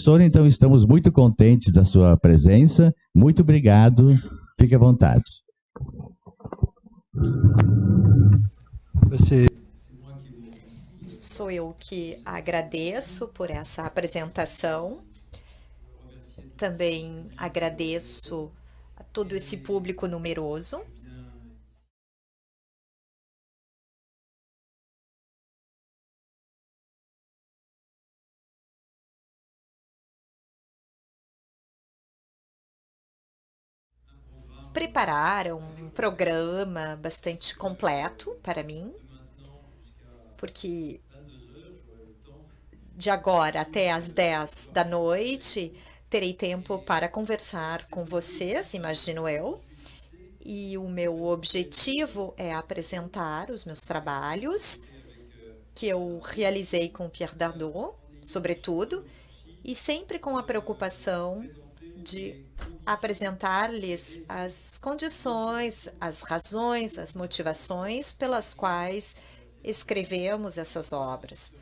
Professor, então estamos muito contentes da sua presença. Muito obrigado. Fique à vontade. Sou eu que agradeço por essa apresentação. Também agradeço a todo esse público numeroso. Prepararam um programa bastante completo para mim, porque de agora até às 10 da noite terei tempo para conversar com vocês, imagino eu. E o meu objetivo é apresentar os meus trabalhos que eu realizei com Pierre Dardot, sobretudo, e sempre com a preocupação de apresentar-lhes as condições, as razões, as motivações pelas quais escrevemos essas obras.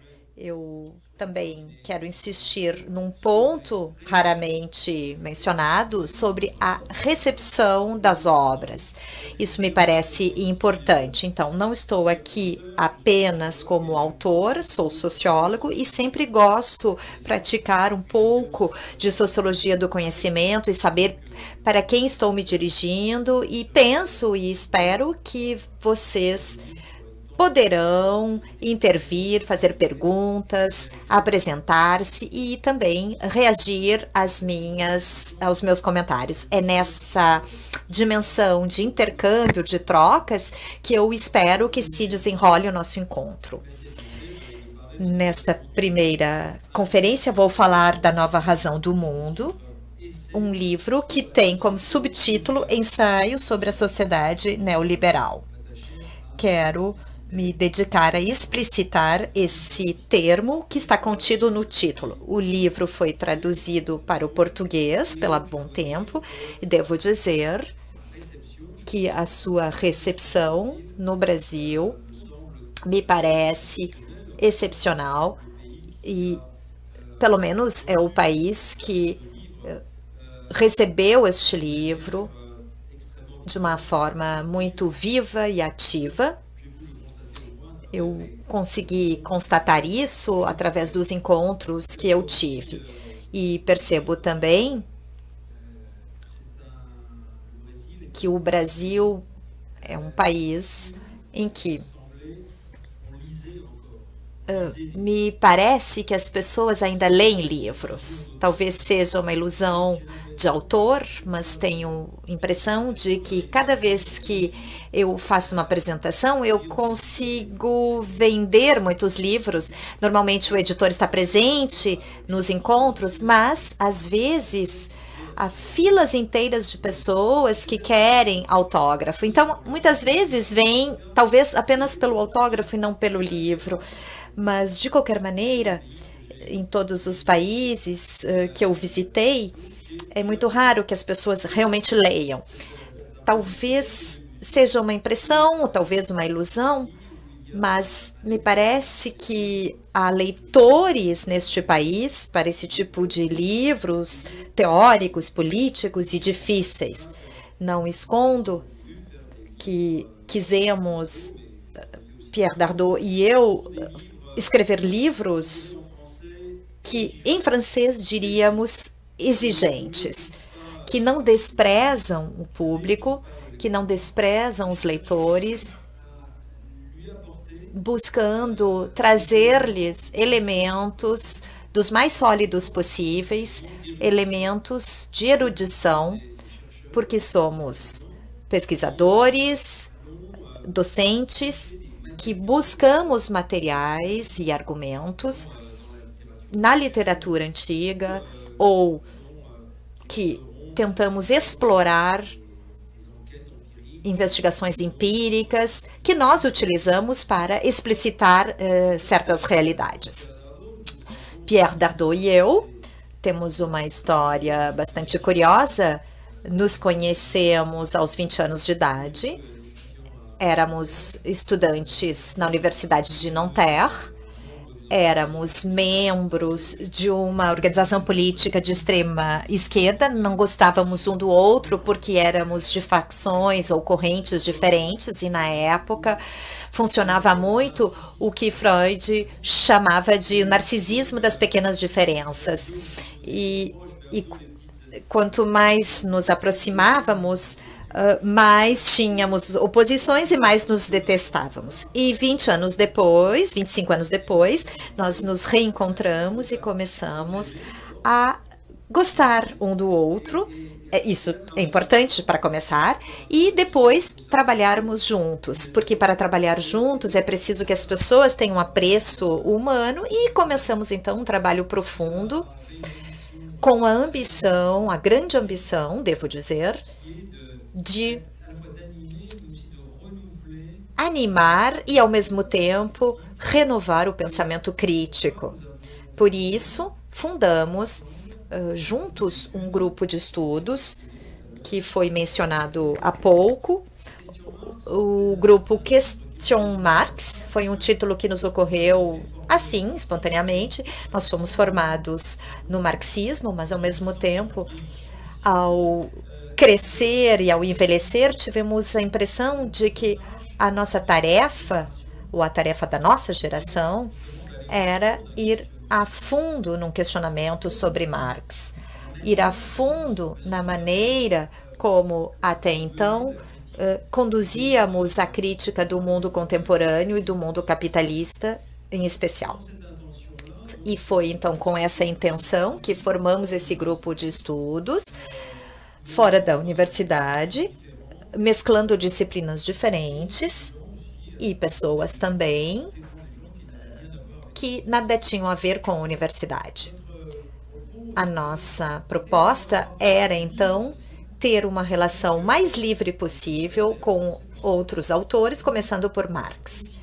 Eu também quero insistir num ponto raramente mencionado sobre a recepção das obras. Isso me parece importante. Então, não estou aqui apenas como autor, sou sociólogo e sempre gosto de praticar um pouco de sociologia do conhecimento e saber para quem estou me dirigindo, e penso e espero que vocês poderão intervir, fazer perguntas, apresentar-se e também reagir aos meus comentários. É nessa dimensão de intercâmbio, de trocas, que eu espero que se desenrole o nosso encontro. Nesta primeira conferência, vou falar da Nova Razão do Mundo, um livro que tem como subtítulo Ensaio sobre a Sociedade Neoliberal. Quero me dedicar a explicitar esse termo que está contido no título. O livro foi traduzido para o português pela Bom Tempo e devo dizer que a sua recepção no Brasil me parece excepcional e, pelo menos, é o país que recebeu este livro de uma forma muito viva e ativa. Eu consegui constatar isso através dos encontros que eu tive. E percebo também que o Brasil é um país em que me parece que as pessoas ainda leem livros. Talvez seja uma ilusão de autor, mas tenho a impressão de que cada vez que eu faço uma apresentação, eu consigo vender muitos livros. Normalmente o editor está presente nos encontros, mas às vezes há filas inteiras de pessoas que querem autógrafo. Então, muitas vezes vêm, talvez apenas pelo autógrafo e não pelo livro. Mas, de qualquer maneira, em todos os países que eu visitei, é muito raro que as pessoas realmente leiam. Talvez seja uma impressão, ou talvez uma ilusão, mas me parece que há leitores neste país para esse tipo de livros teóricos, políticos e difíceis. Não escondo que quisemos, Pierre Dardot e eu, escrever livros que, em francês, diríamos exigentes, que não desprezam o público, que não desprezam os leitores, buscando trazer-lhes elementos dos mais sólidos possíveis, elementos de erudição, porque somos pesquisadores, docentes, que buscamos materiais e argumentos na literatura antiga ou que tentamos explorar investigações empíricas que nós utilizamos para explicitar certas realidades. Pierre Dardot e eu temos uma história bastante curiosa. Nos conhecemos aos 20 anos de idade. Éramos estudantes na Universidade de Nanterre. éramos membros de uma organização política de extrema esquerda, não gostávamos um do outro porque éramos de facções ou correntes diferentes, e na época funcionava muito o que Freud chamava de narcisismo das pequenas diferenças. E quanto mais nos aproximávamos, mais tínhamos oposições e mais nos detestávamos. E 25 anos depois, nós nos reencontramos e começamos a gostar um do outro. Isso é importante para começar, e depois trabalharmos juntos, porque para trabalhar juntos é preciso que as pessoas tenham apreço humano, e começamos então um trabalho profundo com a ambição, a grande ambição, devo dizer, de animar e, ao mesmo tempo, renovar o pensamento crítico. Por isso, fundamos juntos um grupo de estudos que foi mencionado há pouco. O grupo Question Marx foi um título que nos ocorreu assim, espontaneamente. Nós fomos formados no marxismo, mas, ao mesmo tempo, ao crescer e ao envelhecer, tivemos a impressão de que a nossa tarefa, ou a tarefa da nossa geração, era ir a fundo num questionamento sobre Marx, ir a fundo na maneira como, até então, conduzíamos a crítica do mundo contemporâneo e do mundo capitalista em especial. E foi, então, com essa intenção que formamos esse grupo de estudos fora da universidade, mesclando disciplinas diferentes e pessoas também que nada tinham a ver com a universidade. A nossa proposta era, então, ter uma relação mais livre possível com outros autores, começando por Marx.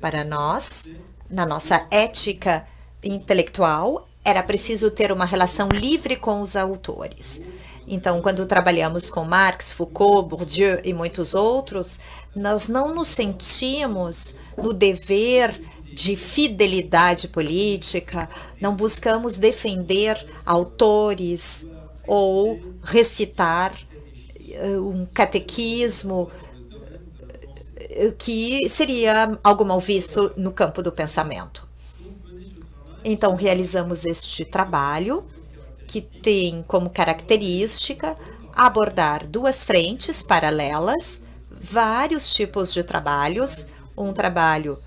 Para nós, na nossa ética intelectual, era preciso ter uma relação livre com os autores. Então, quando trabalhamos com Marx, Foucault, Bourdieu e muitos outros, nós não nos sentimos no dever de fidelidade política, não buscamos defender autores ou recitar um catequismo que seria algo mal visto no campo do pensamento. Então, realizamos este trabalho, que tem como característica abordar duas frentes paralelas, vários tipos de trabalhos, um trabalho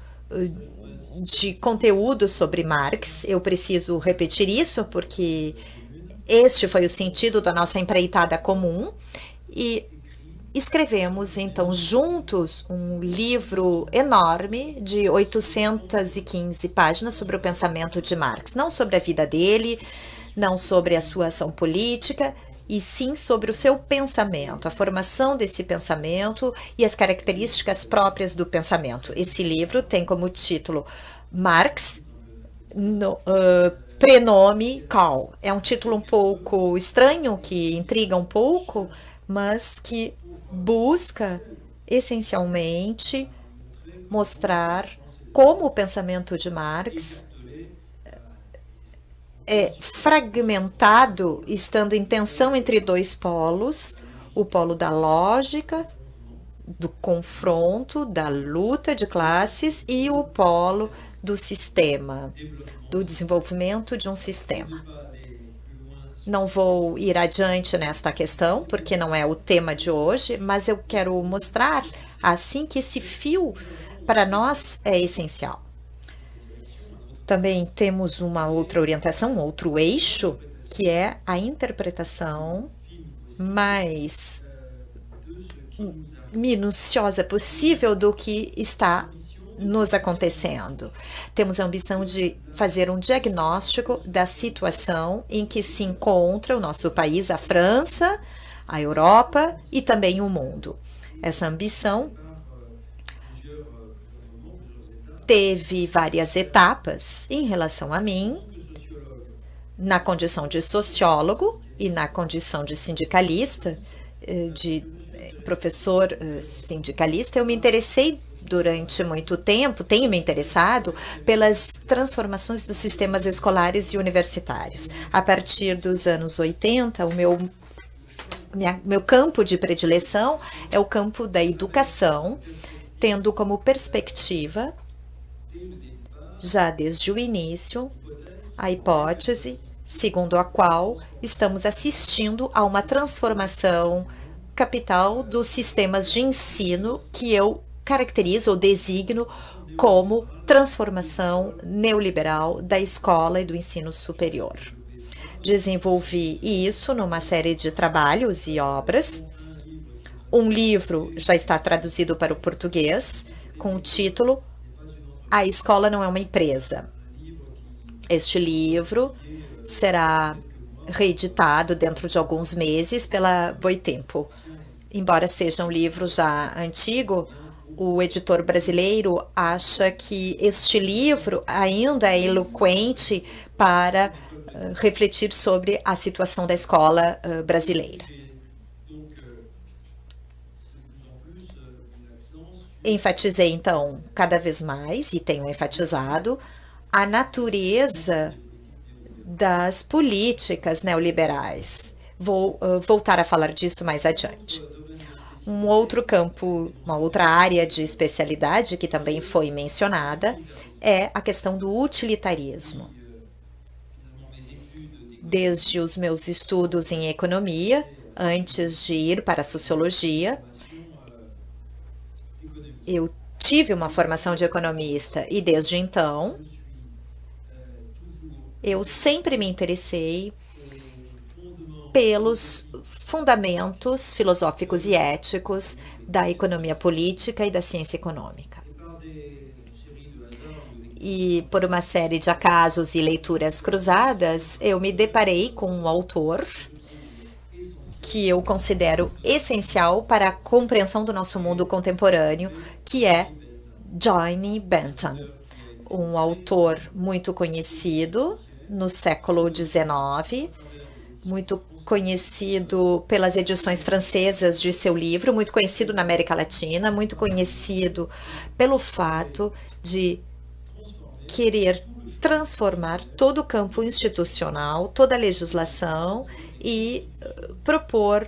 de conteúdo sobre Marx. Eu preciso repetir isso porque este foi o sentido da nossa empreitada comum, e escrevemos então juntos um livro enorme de 815 páginas sobre o pensamento de Marx, não sobre a vida dele, não sobre a sua ação política, e sim sobre o seu pensamento, a formação desse pensamento e as características próprias do pensamento. Esse livro tem como título Marx, prenome Karl. É um título um pouco estranho, que intriga um pouco, mas que busca essencialmente mostrar como o pensamento de Marx é fragmentado, estando em tensão entre dois polos, o polo da lógica, do confronto, da luta de classes, e o polo do sistema, do desenvolvimento de um sistema. Não vou ir adiante nesta questão, porque não é o tema de hoje, mas eu quero mostrar, assim, que esse fio, para nós, é essencial. Também temos uma outra orientação, um outro eixo, que é a interpretação mais minuciosa possível do que está nos acontecendo. Temos a ambição de fazer um diagnóstico da situação em que se encontra o nosso país, a França, a Europa e também o mundo. Essa ambição teve várias etapas em relação a mim, na condição de sociólogo e na condição de sindicalista, de professor sindicalista. Eu me interessei durante muito tempo, tenho me interessado pelas transformações dos sistemas escolares e universitários. A partir dos anos 80, meu campo de predileção é o campo da educação, tendo como perspectiva, já desde o início, a hipótese segundo a qual estamos assistindo a uma transformação capital dos sistemas de ensino que eu caracterizo ou designo como transformação neoliberal da escola e do ensino superior. Desenvolvi isso numa série de trabalhos e obras. Um livro já está traduzido para o português, com o título A Escola Não é uma Empresa. Este livro será reeditado dentro de alguns meses pela Boitempo. Embora seja um livro já antigo, o editor brasileiro acha que este livro ainda é eloquente para refletir sobre a situação da escola brasileira. Enfatizei, então, cada vez mais, e tenho enfatizado, a natureza das políticas neoliberais. Vou voltar a falar disso mais adiante. Um outro campo, uma outra área de especialidade que também foi mencionada é a questão do utilitarismo. Desde os meus estudos em economia, antes de ir para a sociologia, eu tive uma formação de economista e desde então eu sempre me interessei pelos fundamentos filosóficos e éticos da economia política e da ciência econômica. E por uma série de acasos e leituras cruzadas, eu me deparei com um autor que eu considero essencial para a compreensão do nosso mundo contemporâneo, que é Johnny Bentham, um autor muito conhecido no século XIX, muito conhecido pelas edições francesas de seu livro, muito conhecido na América Latina, muito conhecido pelo fato de querer transformar todo o campo institucional, toda a legislação e propor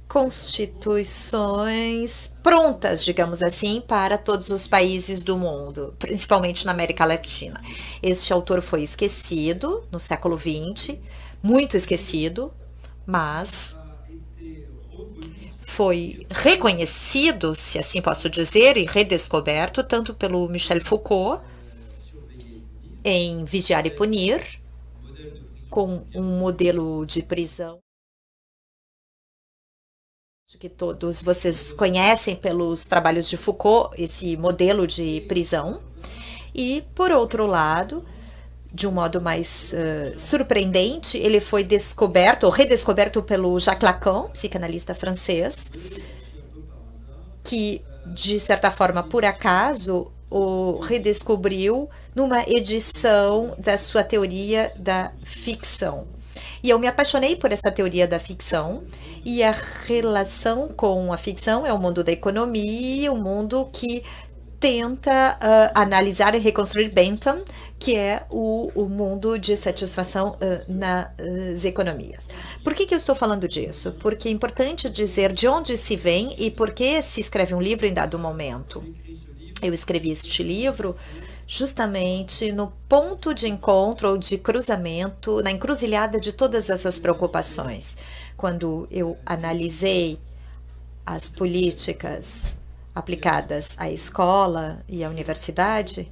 constituições prontas, digamos assim, para todos os países do mundo, principalmente na América Latina. Este autor foi esquecido no século XX, muito esquecido, mas foi reconhecido, se assim posso dizer, e redescoberto, tanto pelo Michel Foucault, em Vigiar e Punir, com um modelo de prisão que todos vocês conhecem pelos trabalhos de Foucault, esse modelo de prisão. E, por outro lado, de um modo mais surpreendente, ele foi descoberto ou redescoberto pelo Jacques Lacan, psicanalista francês, que, de certa forma, por acaso, o redescobriu numa edição da sua teoria da ficção. E eu me apaixonei por essa teoria da ficção, e a relação com a ficção é o mundo da economia, o mundo que tenta analisar e reconstruir Bentham, que é o mundo de satisfação nas economias. Por que eu estou falando disso? Porque é importante dizer de onde se vem e por que se escreve um livro em dado momento. Eu escrevi este livro justamente no ponto de encontro ou de cruzamento, na encruzilhada de todas essas preocupações. Quando eu analisei as políticas aplicadas à escola e à universidade,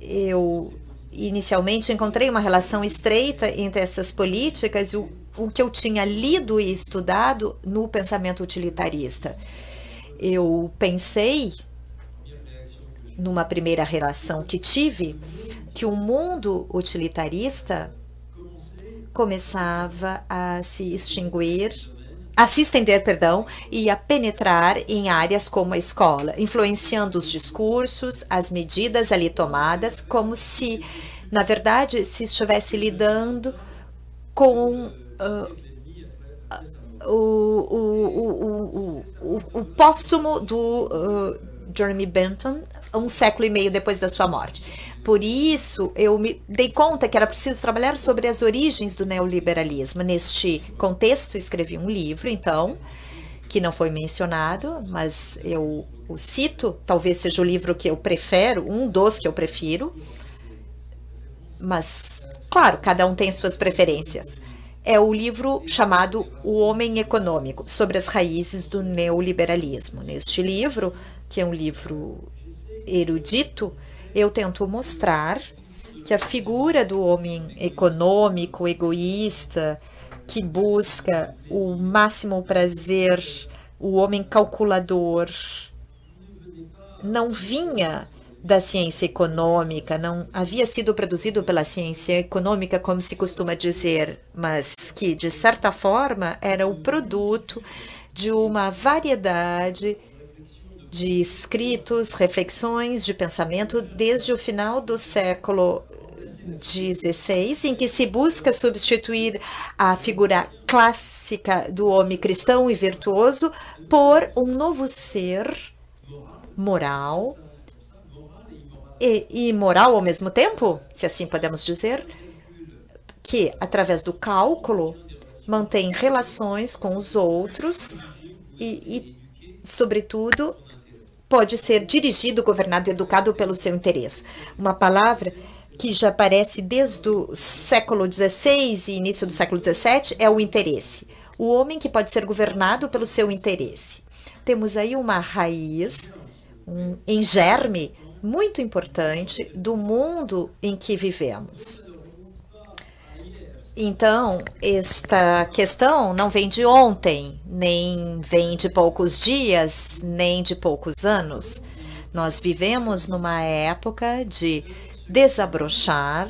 eu inicialmente encontrei uma relação estreita entre essas políticas e o que eu tinha lido e estudado no pensamento utilitarista. Eu pensei, numa primeira relação que tive, que o mundo utilitarista começava a se estender, e a penetrar em áreas como a escola, influenciando os discursos, as medidas ali tomadas, como se, na verdade, se estivesse lidando com o póstumo do Jeremy Bentham, 1 século e meio depois da sua morte. Por isso, eu me dei conta que era preciso trabalhar sobre as origens do neoliberalismo. Neste contexto, escrevi um livro, então, que não foi mencionado, mas eu o cito, talvez seja o livro que eu prefiro, um dos que eu prefiro, mas, claro, cada um tem suas preferências. É o livro chamado O Homem Econômico, sobre as raízes do neoliberalismo. Neste livro, que é um livro erudito, eu tento mostrar que a figura do homem econômico, egoísta, que busca o máximo prazer, o homem calculador, não vinha da ciência econômica, não havia sido produzido pela ciência econômica, como se costuma dizer, mas que, de certa forma, era o produto de uma variedade de escritos, reflexões, de pensamento, desde o final do século XVI, em que se busca substituir a figura clássica do homem cristão e virtuoso por um novo ser moral e imoral ao mesmo tempo, se assim podemos dizer, que, através do cálculo, mantém relações com os outros e sobretudo, pode ser dirigido, governado, educado pelo seu interesse. Uma palavra que já aparece desde o século XVI e início do século XVII é o interesse. O homem que pode ser governado pelo seu interesse. Temos aí uma raiz, em germe, muito importante do mundo em que vivemos. Então, esta questão não vem de ontem, nem vem de poucos dias, nem de poucos anos. Nós vivemos numa época de desabrochar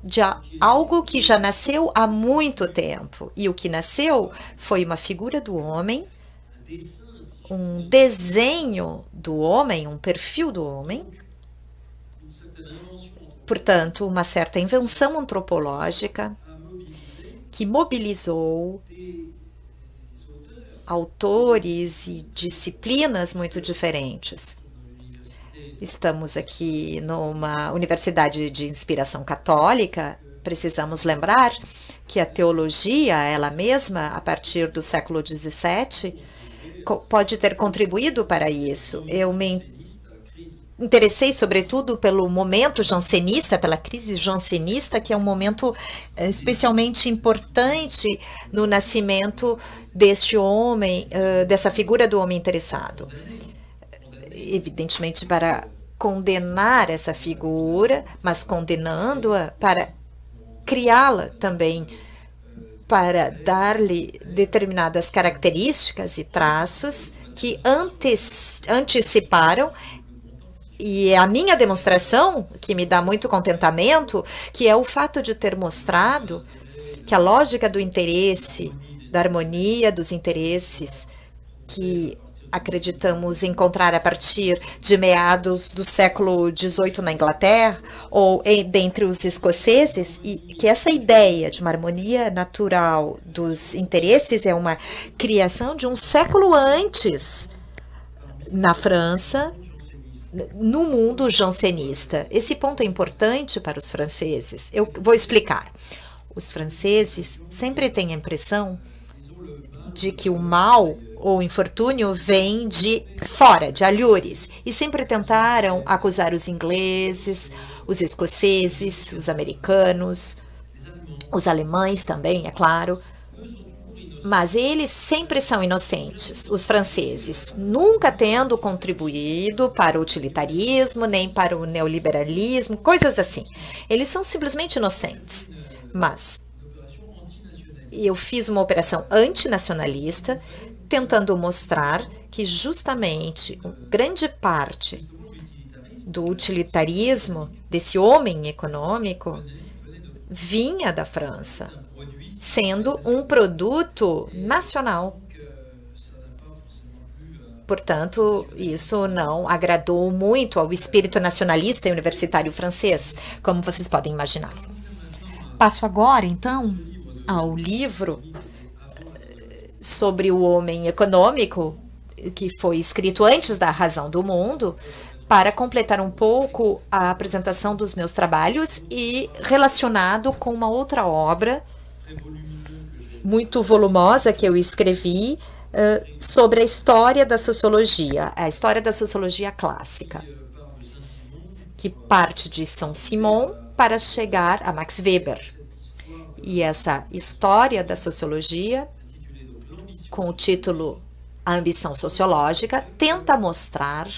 de algo que já nasceu há muito tempo. E o que nasceu foi uma figura do homem, um desenho do homem, um perfil do homem, portanto, uma certa invenção antropológica que mobilizou autores e disciplinas muito diferentes. Estamos aqui numa universidade de inspiração católica. Precisamos lembrar que a teologia, ela mesma, a partir do século XVII, pode ter contribuído para isso. Eu me interessei, sobretudo, pelo momento jansenista, pela crise jansenista, que é um momento especialmente importante no nascimento deste homem, dessa figura do homem interessado. Evidentemente, para condenar essa figura, mas condenando-a para criá-la também, para dar-lhe determinadas características e traços que anteciparam. E a minha demonstração, que me dá muito contentamento, que é o fato de ter mostrado que a lógica do interesse, da harmonia dos interesses, que acreditamos encontrar a partir de meados do século XVIII na Inglaterra, ou dentre os escoceses, e que essa ideia de uma harmonia natural dos interesses é uma criação de um século antes na França, no mundo jansenista. Esse ponto é importante para os franceses. Eu vou explicar. Os franceses sempre têm a impressão de que o mal ou o infortúnio vem de fora, de alhures, e sempre tentaram acusar os ingleses, os escoceses, os americanos, os alemães também, é claro. Mas eles sempre são inocentes, os franceses, nunca tendo contribuído para o utilitarismo, nem para o neoliberalismo, coisas assim. Eles são simplesmente inocentes. Mas eu fiz uma operação antinacionalista, tentando mostrar que justamente grande parte do utilitarismo, desse homem econômico, vinha da França, sendo um produto nacional. Portanto, isso não agradou muito ao espírito nacionalista e universitário francês, como vocês podem imaginar. Passo agora, então, ao livro sobre o homem econômico, que foi escrito antes da Razão do Mundo, para completar um pouco a apresentação dos meus trabalhos e relacionado com uma outra obra muito volumosa que eu escrevi sobre a história da sociologia clássica, que parte de São Simão para chegar a Max Weber. E essa história da sociologia, com o título A Ambição Sociológica, tenta mostrar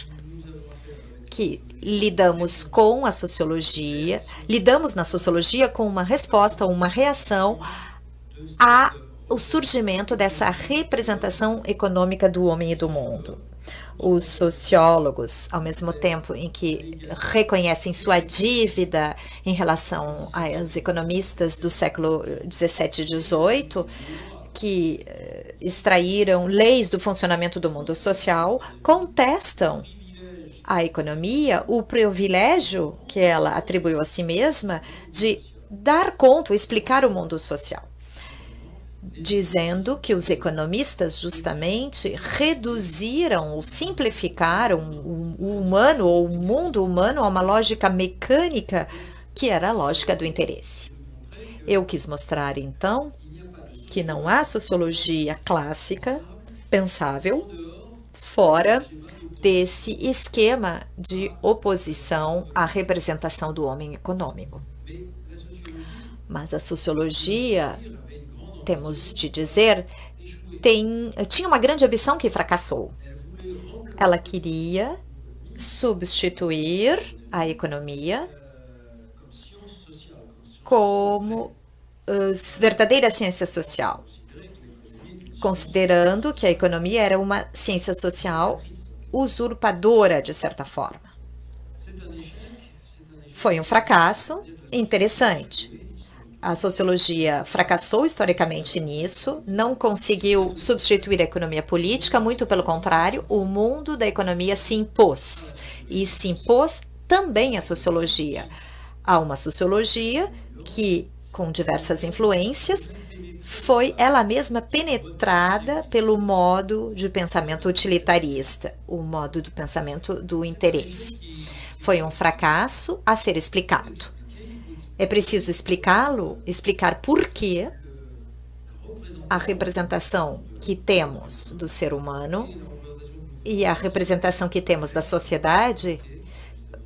que lidamos na sociologia com uma resposta, uma reação ao surgimento dessa representação econômica do homem e do mundo. Os sociólogos, ao mesmo tempo em que reconhecem sua dívida em relação aos economistas do século XVII e XVIII, que extraíram leis do funcionamento do mundo social, contestam a economia o privilégio que ela atribuiu a si mesma de dar conta, explicar o mundo social, dizendo que os economistas justamente reduziram ou simplificaram o humano ou o mundo humano a uma lógica mecânica que era a lógica do interesse. Eu quis mostrar, então, que não há sociologia clássica pensável fora desse esquema de oposição à representação do homem econômico. Mas a sociologia, temos de dizer, tinha uma grande ambição que fracassou. Ela queria substituir a economia como verdadeira ciência social, considerando que a economia era uma ciência social usurpadora, de certa forma. Foi um fracasso interessante. A sociologia fracassou historicamente nisso, não conseguiu substituir a economia política, muito pelo contrário, o mundo da economia se impôs, e se impôs também a sociologia. Há uma sociologia que, com diversas influências, foi ela mesma penetrada pelo modo de pensamento utilitarista, o modo do pensamento do interesse. Foi um fracasso a ser explicado. É preciso explicar por que a representação que temos do ser humano e a representação que temos da sociedade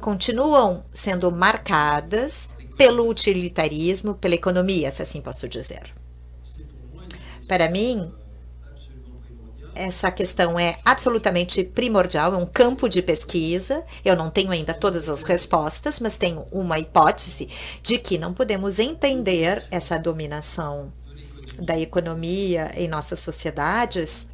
continuam sendo marcadas pelo utilitarismo, pela economia, se assim posso dizer. Para mim, essa questão é absolutamente primordial, é um campo de pesquisa. Eu não tenho ainda todas as respostas, mas tenho uma hipótese de que não podemos entender essa dominação da economia em nossas sociedades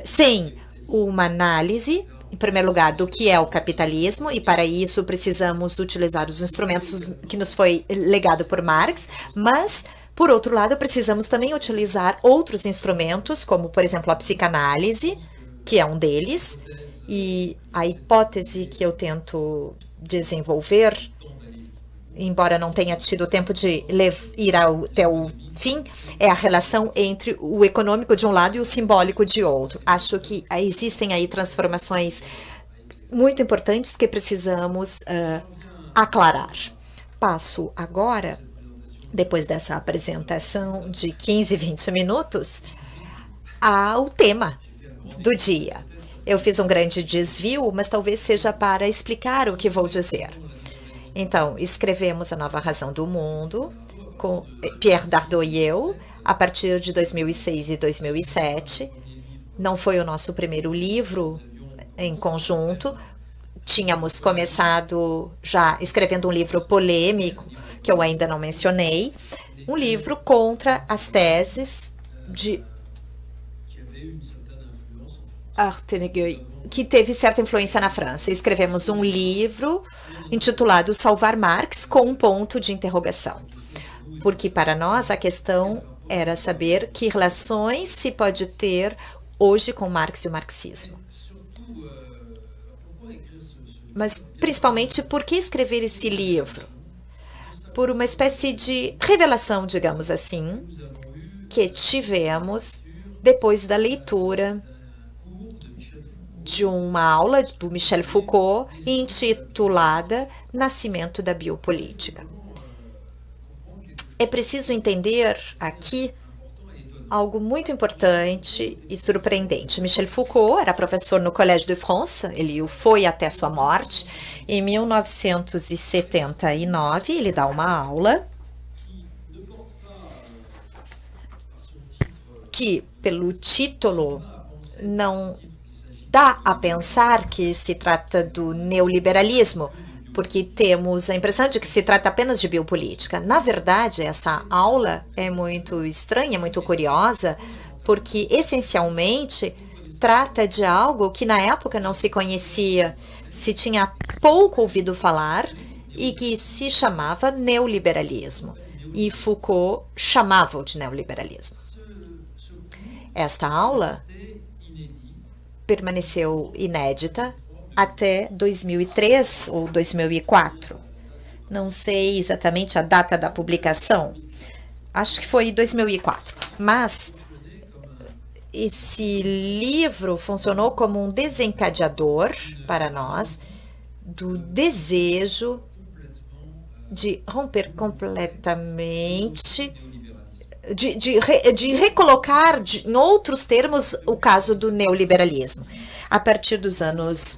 sem uma análise, em primeiro lugar, do que é o capitalismo, e para isso precisamos utilizar os instrumentos que nos foi legado por Marx, mas por outro lado, precisamos também utilizar outros instrumentos, como, por exemplo, a psicanálise, que é um deles, e a hipótese que eu tento desenvolver, embora não tenha tido tempo de ir até o fim, é a relação entre o econômico de um lado e o simbólico de outro. Acho que existem aí transformações muito importantes que precisamos aclarar. Passo agora, depois dessa apresentação de 15, 20 minutos, ao tema do dia. Eu fiz um grande desvio, mas talvez seja para explicar o que vou dizer. Então, escrevemos A Nova Razão do Mundo, com Pierre Dardot e eu, a partir de 2006 e 2007. Não foi o nosso primeiro livro em conjunto. Tínhamos começado já escrevendo um livro polêmico, que eu ainda não mencionei, um livro contra as teses de Arteneguy, que teve certa influência na França. Escrevemos um livro intitulado Salvar Marx, com um ponto de interrogação. Porque para nós a questão era saber que relações se pode ter hoje com Marx e o marxismo. Mas principalmente, por que escrever esse livro? Por uma espécie de revelação, digamos assim, que tivemos depois da leitura de uma aula do Michel Foucault intitulada Nascimento da Biopolítica. É preciso entender aqui algo muito importante e surpreendente. Michel Foucault era professor no Collège de France, ele o foi até sua morte. Em 1979, ele dá uma aula que, pelo título, não dá a pensar que se trata do neoliberalismo, porque temos a impressão de que se trata apenas de biopolítica. Na verdade, essa aula é muito estranha, muito curiosa, porque essencialmente trata de algo que na época não se conhecia, se tinha pouco ouvido falar e que se chamava neoliberalismo. E Foucault chamava-o de neoliberalismo. Esta aula permaneceu inédita até 2003 ou 2004. Não sei exatamente a data da publicação. Acho que foi 2004. Mas esse livro funcionou como um desencadeador para nós do desejo de romper completamente, de recolocar, em outros termos, o caso do neoliberalismo. A partir dos anos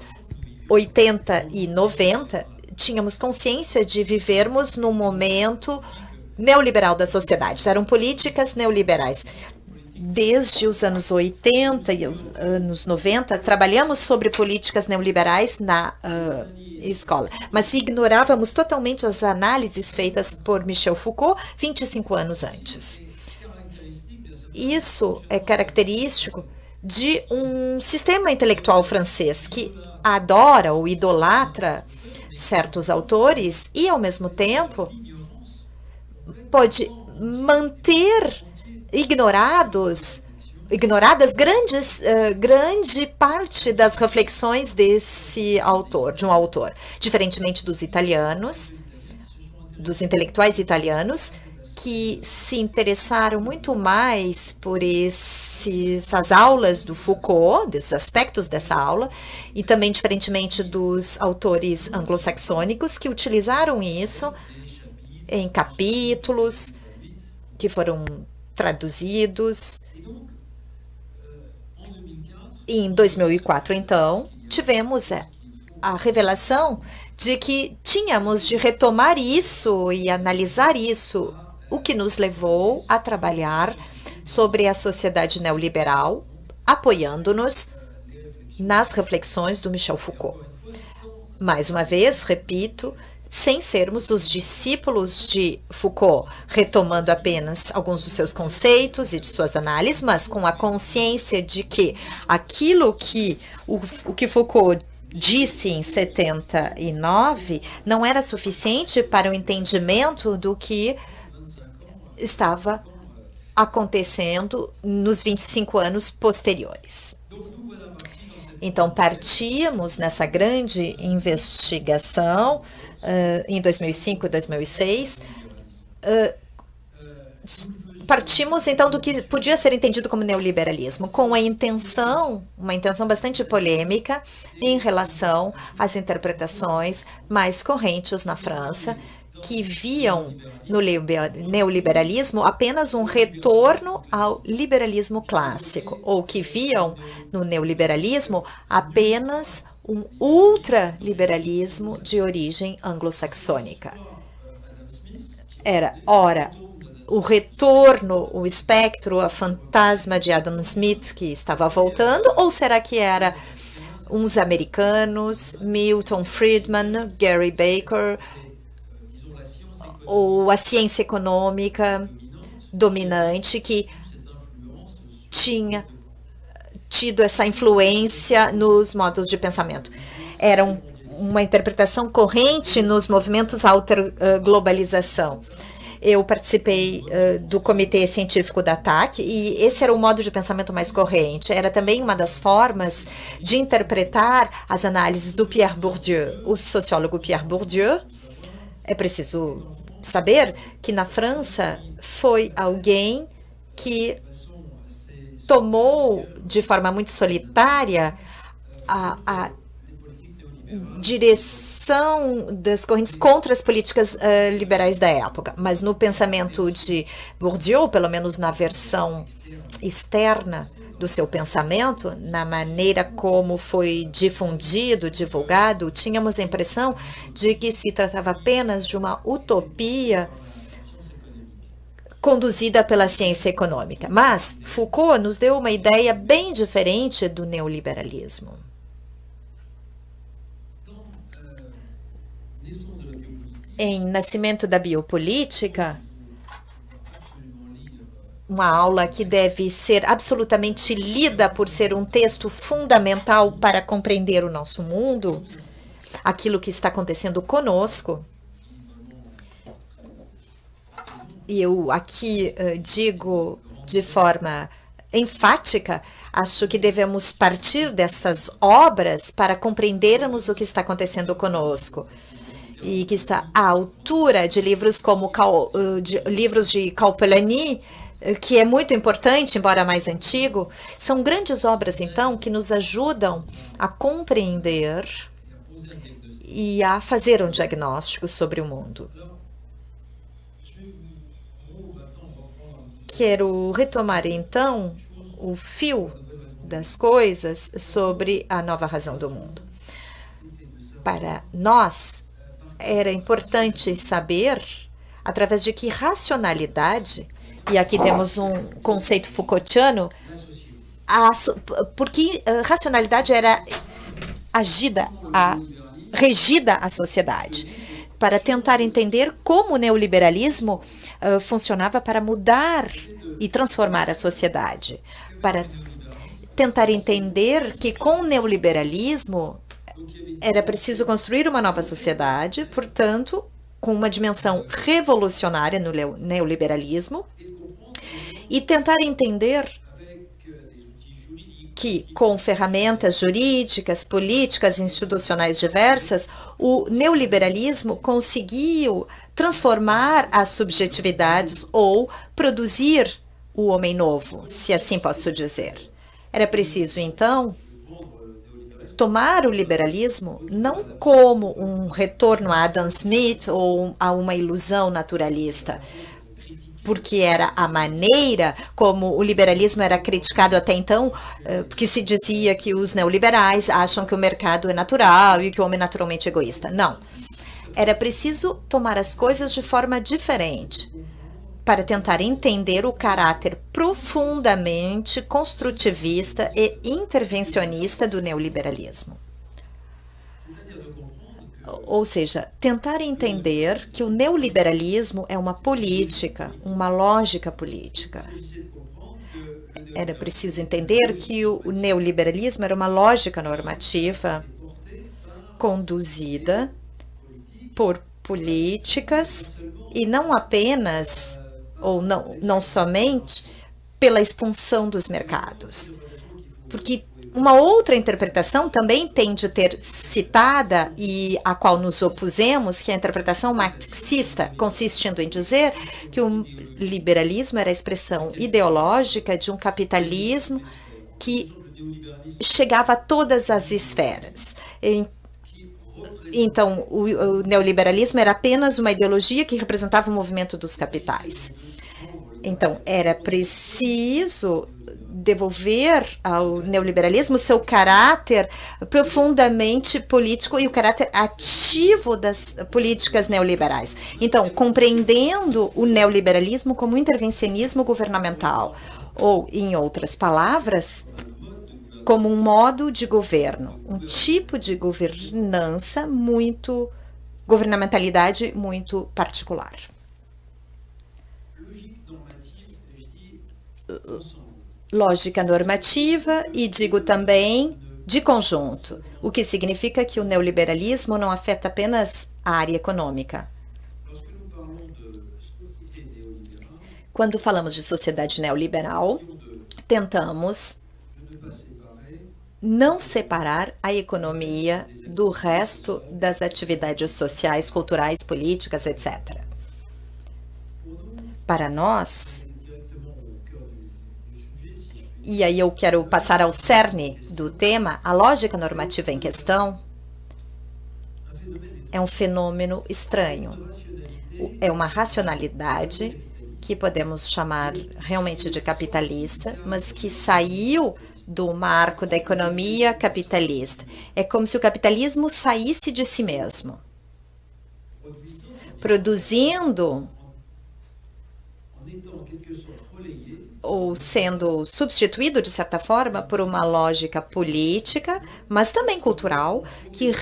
80 e 90, tínhamos consciência de vivermos num momento neoliberal da sociedade. Eram políticas neoliberais. Desde os anos 80 e anos 90, trabalhamos sobre políticas neoliberais na escola, mas ignorávamos totalmente as análises feitas por Michel Foucault 25 anos antes. Isso é característico de um sistema intelectual francês que adora ou idolatra certos autores e, ao mesmo tempo, pode manter ignoradas grande parte das reflexões desse autor, de um autor. Diferentemente dos italianos, dos intelectuais italianos, que se interessaram muito mais por essas aulas do Foucault, desses aspectos dessa aula, e também diferentemente dos autores anglo-saxônicos, que utilizaram isso em capítulos que foram traduzidos. E em 2004, então, tivemos a revelação de que tínhamos de retomar isso e analisar isso, o que nos levou a trabalhar sobre a sociedade neoliberal, apoiando-nos nas reflexões do Michel Foucault. Mais uma vez, repito, sem sermos os discípulos de Foucault, retomando apenas alguns dos seus conceitos e de suas análises, mas com a consciência de que aquilo que o que Foucault disse em 79 não era suficiente para o entendimento do que estava acontecendo nos 25 anos posteriores. Então, partimos nessa grande investigação em 2005 e 2006. Partimos, então, do que podia ser entendido como neoliberalismo, com uma intenção bastante polêmica em relação às interpretações mais correntes na França, que viam no neoliberalismo apenas um retorno ao liberalismo clássico, ou que viam no neoliberalismo apenas um ultraliberalismo de origem anglo-saxônica. Era, ora, o retorno, o espectro, a fantasma de Adam Smith que estava voltando, ou será que era uns americanos, Milton Friedman, Gary Becker, ou a ciência econômica dominante que tinha tido essa influência nos modos de pensamento? Era uma interpretação corrente nos movimentos globalização. Eu participei do comitê científico da TAC e esse era o modo de pensamento mais corrente. Era também uma das formas de interpretar as análises do Pierre Bourdieu. O sociólogo Pierre Bourdieu, é preciso saber que na França foi alguém que tomou de forma muito solitária a direção das correntes contra as políticas liberais da época. Mas no pensamento de Bourdieu, pelo menos na versão externa do seu pensamento, na maneira como foi difundido, divulgado, tínhamos a impressão de que se tratava apenas de uma utopia conduzida pela ciência econômica. Mas Foucault nos deu uma ideia bem diferente do neoliberalismo. Em Nascimento da Biopolítica, uma aula que deve ser absolutamente lida por ser um texto fundamental para compreender o nosso mundo, aquilo que está acontecendo conosco. E eu aqui digo de forma enfática, acho que devemos partir dessas obras para compreendermos o que está acontecendo conosco. E que está à altura de livros como livros de Capellani, que é muito importante, embora mais antigo. São grandes obras, então, que nos ajudam a compreender e a fazer um diagnóstico sobre o mundo. Quero retomar, então, o fio das coisas sobre a nova razão do mundo. Para nós, era importante saber, através de que racionalidade, e aqui temos um conceito Foucaultiano, porque racionalidade era regida a sociedade, para tentar entender como o neoliberalismo funcionava para mudar e transformar a sociedade, para tentar entender que com o neoliberalismo era preciso construir uma nova sociedade, portanto, com uma dimensão revolucionária no neoliberalismo, e tentar entender que, com ferramentas jurídicas, políticas, institucionais diversas, o neoliberalismo conseguiu transformar as subjetividades ou produzir o homem novo, se assim posso dizer. Era preciso, então, tomar o liberalismo não como um retorno a Adam Smith ou a uma ilusão naturalista, porque era a maneira como o liberalismo era criticado até então, porque se dizia que os neoliberais acham que o mercado é natural e que o homem é naturalmente egoísta. Não. Era preciso tomar as coisas de forma diferente, para tentar entender o caráter profundamente construtivista e intervencionista do neoliberalismo. Ou seja, tentar entender que o neoliberalismo é uma política, uma lógica política. Era preciso entender que o neoliberalismo era uma lógica normativa conduzida por políticas e não apenas ou não somente pela expulsão dos mercados. Porque uma outra interpretação também tem de ter citada e a qual nos opusemos, que é a interpretação marxista, consistindo em dizer que o liberalismo era a expressão ideológica de um capitalismo que chegava a todas as esferas. Então, o neoliberalismo era apenas uma ideologia que representava o movimento dos capitais. Então, era preciso devolver ao neoliberalismo seu caráter profundamente político e o caráter ativo das políticas neoliberais. Então, compreendendo o neoliberalismo como um intervencionismo governamental, ou, em outras palavras, como um modo de governo, um tipo de governamentalidade muito particular. Lógica normativa e digo também de conjunto, o que significa que o neoliberalismo não afeta apenas a área econômica. Quando falamos de sociedade neoliberal, tentamos não separar a economia do resto das atividades sociais, culturais, políticas, etc. Para nós, e aí eu quero passar ao cerne do tema, a lógica normativa em questão é um fenômeno estranho. É uma racionalidade que podemos chamar realmente de capitalista, mas que saiu do marco da economia capitalista. É como se o capitalismo saísse de si mesmo, produzindo ou sendo substituído, de certa forma, por uma lógica política, mas também cultural, que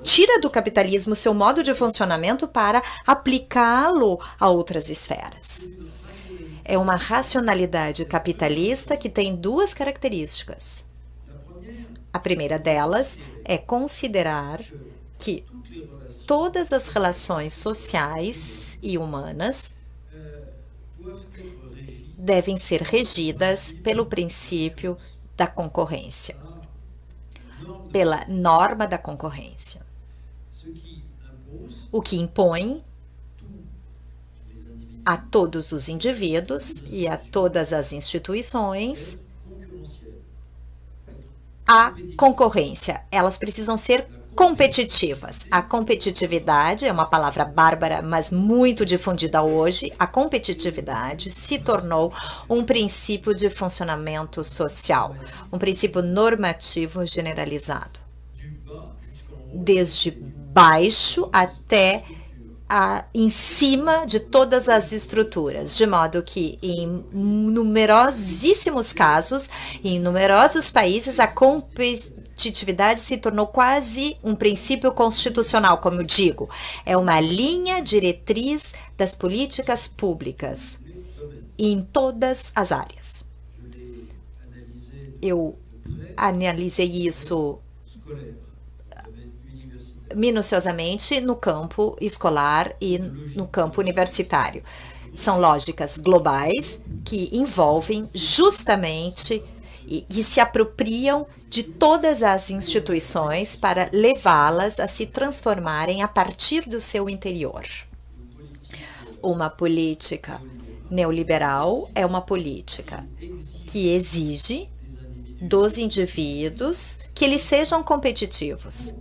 tira do capitalismo seu modo de funcionamento para aplicá-lo a outras esferas. É uma racionalidade capitalista que tem duas características. A primeira delas é considerar que todas as relações sociais e humanas devem ser regidas pelo princípio da concorrência, pela norma da concorrência, o que impõe a todos os indivíduos e a todas as instituições a concorrência. Elas precisam ser competitivas. A competitividade é uma palavra bárbara, mas muito difundida hoje. A competitividade se tornou um princípio de funcionamento social, um princípio normativo generalizado, desde baixo até em cima de todas as estruturas, de modo que em numerosíssimos casos, em numerosos países, a competitividade se tornou quase um princípio constitucional, como eu digo. É uma linha diretriz das políticas públicas em todas as áreas. Eu analisei isso minuciosamente no campo escolar e no campo universitário. São lógicas globais que envolvem justamente e se apropriam de todas as instituições para levá-las a se transformarem a partir do seu interior. Uma política neoliberal é uma política que exige dos indivíduos que eles sejam competitivos.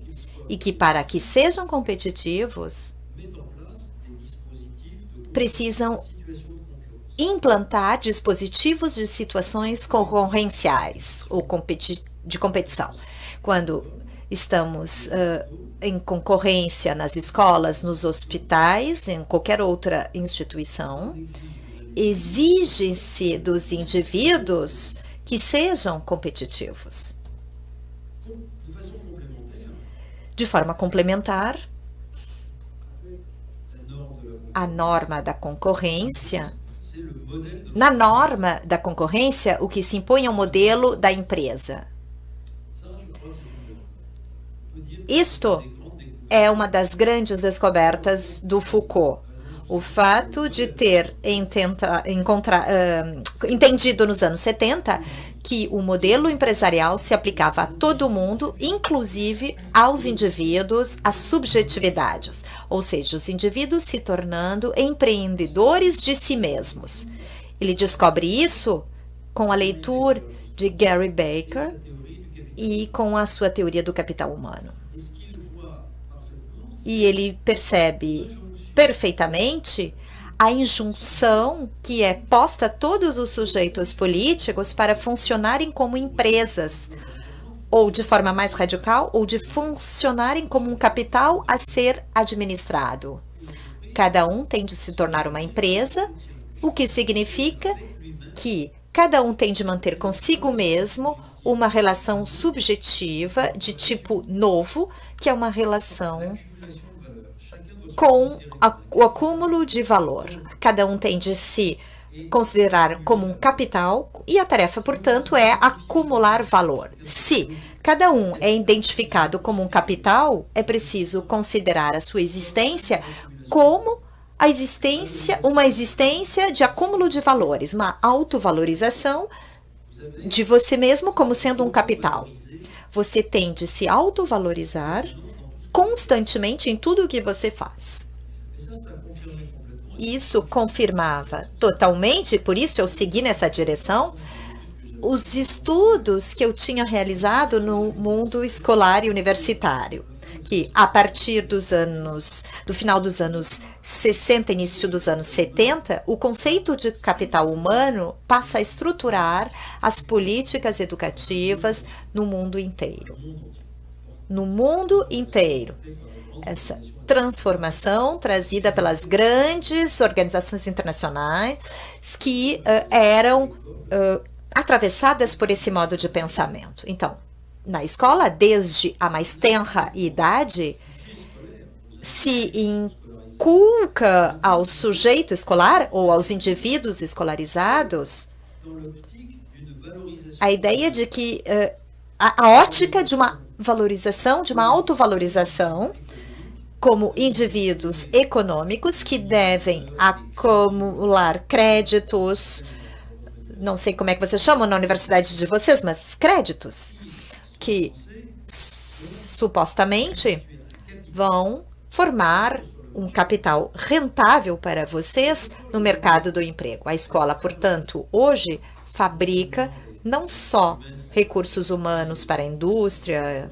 E que para que sejam competitivos, precisam implantar dispositivos de situações concorrenciais ou de competição. Quando estamos em concorrência nas escolas, nos hospitais, em qualquer outra instituição, exige-se dos indivíduos que sejam competitivos. De forma complementar, a norma da concorrência, na norma da concorrência, o que se impõe é o modelo da empresa. Isto é uma das grandes descobertas do Foucault. O fato de ter entendido nos anos 70 que o modelo empresarial se aplicava a todo mundo, inclusive aos indivíduos, às subjetividades, ou seja, os indivíduos se tornando empreendedores de si mesmos. Ele descobre isso com a leitura de Gary Becker e com a sua teoria do capital humano. E ele percebe perfeitamente a injunção que é posta a todos os sujeitos políticos para funcionarem como empresas, ou de forma mais radical, ou de funcionarem como um capital a ser administrado. Cada um tem de se tornar uma empresa, o que significa que cada um tem de manter consigo mesmo uma relação subjetiva de tipo novo, que é uma relação com o acúmulo de valor. Cada um tem de se considerar como um capital e a tarefa, portanto, é acumular valor. Se cada um é identificado como um capital, é preciso considerar a sua existência como uma existência de acúmulo de valores, uma autovalorização de você mesmo como sendo um capital. Você tem de se autovalorizar constantemente em tudo o que você faz. Isso confirmava totalmente, por isso eu segui nessa direção, os estudos que eu tinha realizado no mundo escolar e universitário, que a partir do final dos anos 60, início dos anos 70, o conceito de capital humano passa a estruturar as políticas educativas no mundo inteiro. No mundo inteiro. Essa transformação trazida pelas grandes organizações internacionais que eram atravessadas por esse modo de pensamento. Então, na escola, desde a mais tenra idade, se inculca ao sujeito escolar ou aos indivíduos escolarizados a ideia de que a ótica de uma valorização, de uma autovalorização, como indivíduos econômicos que devem acumular créditos, não sei como é que vocês chamam na universidade de vocês, mas créditos, que supostamente vão formar um capital rentável para vocês no mercado do emprego. A escola, portanto, hoje fabrica não só recursos humanos para a indústria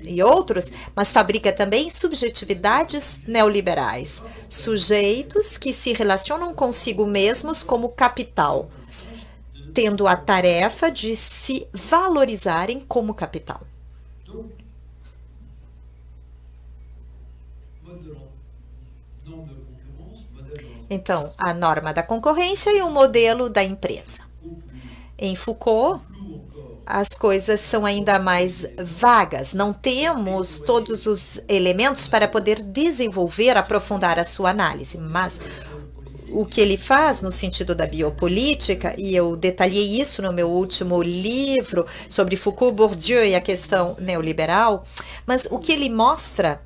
e outros, mas fabrica também subjetividades neoliberais, sujeitos que se relacionam consigo mesmos como capital, tendo a tarefa de se valorizarem como capital. Então, a norma da concorrência e o modelo da empresa. Em Foucault, as coisas são ainda mais vagas. Não temos todos os elementos para poder desenvolver, aprofundar a sua análise. Mas o que ele faz no sentido da biopolítica, e eu detalhei isso no meu último livro sobre Foucault, Bourdieu e a questão neoliberal, mas o que ele mostra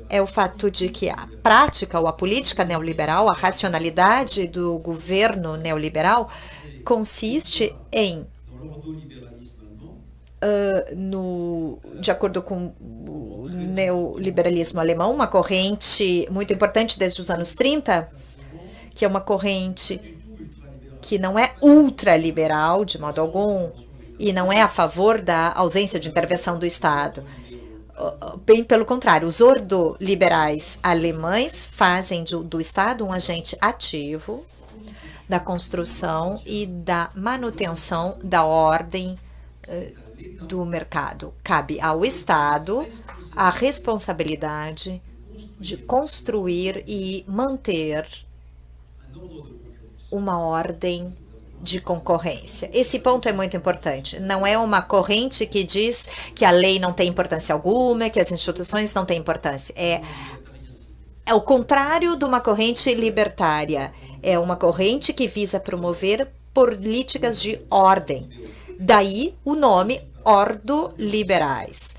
é o fato de que a prática ou a política neoliberal, a racionalidade do governo neoliberal, consiste em, de acordo com o neoliberalismo alemão, uma corrente muito importante desde os anos 30, que é uma corrente que não é ultraliberal de modo algum e não é a favor da ausência de intervenção do Estado. Bem pelo contrário, os ordoliberais alemães fazem do Estado um agente ativo da construção e da manutenção da ordem do mercado. Cabe ao Estado a responsabilidade de construir e manter uma ordem de concorrência. Esse ponto é muito importante. Não é uma corrente que diz que a lei não tem importância alguma, que as instituições não têm importância. É o contrário de uma corrente libertária. É uma corrente que visa promover políticas de ordem. Daí o nome ordoliberais.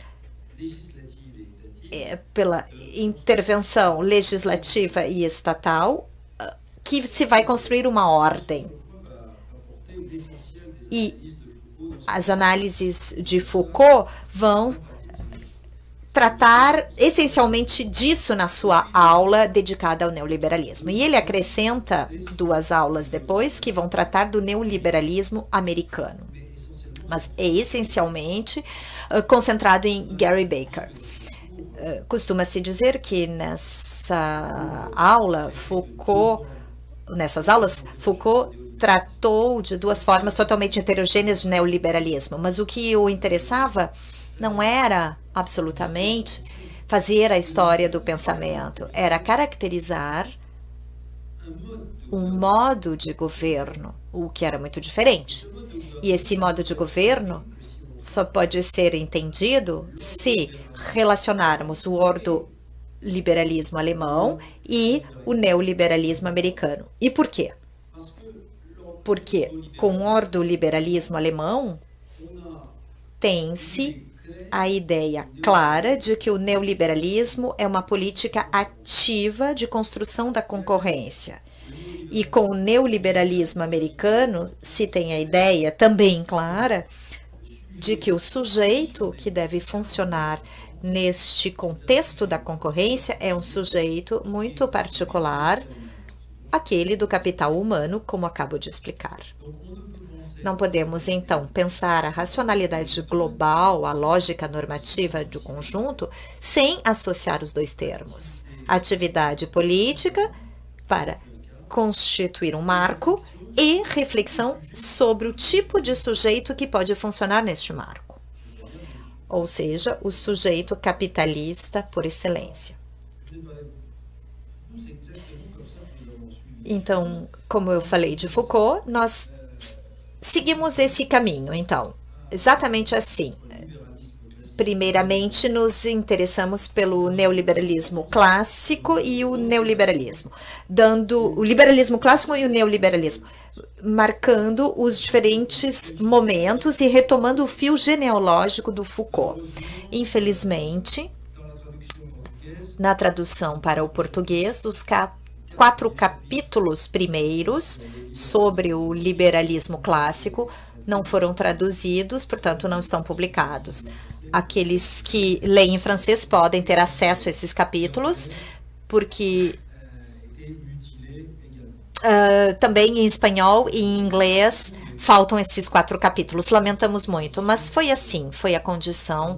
Pela intervenção legislativa e estatal que se vai construir uma ordem. E as análises de Foucault vão tratar essencialmente disso na sua aula dedicada ao neoliberalismo. E ele acrescenta 2 aulas depois que vão tratar do neoliberalismo americano. Mas é essencialmente concentrado em Gary Becker. Costuma-se dizer que nessas aulas, Foucault tratou de 2 formas totalmente heterogêneas de neoliberalismo, mas o que o interessava não era absolutamente fazer a história do pensamento, era caracterizar um modo de governo, o que era muito diferente. E esse modo de governo só pode ser entendido se relacionarmos o ordoliberalismo alemão e o neoliberalismo americano. E por quê? Porque com o ordoliberalismo alemão tem-se a ideia clara de que o neoliberalismo é uma política ativa de construção da concorrência. E com o neoliberalismo americano se tem a ideia também clara de que o sujeito que deve funcionar neste contexto da concorrência, é um sujeito muito particular, aquele do capital humano, como acabo de explicar. Não podemos, então, pensar a racionalidade global, a lógica normativa do conjunto, sem associar os dois termos. Atividade política para constituir um marco e reflexão sobre o tipo de sujeito que pode funcionar neste marco. Ou seja, o sujeito capitalista por excelência. Então, como eu falei de Foucault, nós seguimos esse caminho, então, exatamente assim. Primeiramente, nos interessamos pelo neoliberalismo clássico e o neoliberalismo, dando o liberalismo clássico e o neoliberalismo, marcando os diferentes momentos e retomando o fio genealógico do Foucault. Infelizmente, na tradução para o português, os 4 capítulos primeiros sobre o liberalismo clássico não foram traduzidos, portanto, não estão publicados. Aqueles que leem em francês podem ter acesso a esses capítulos, porque também em espanhol e em inglês faltam esses 4 capítulos. Lamentamos muito, mas foi assim, foi a condição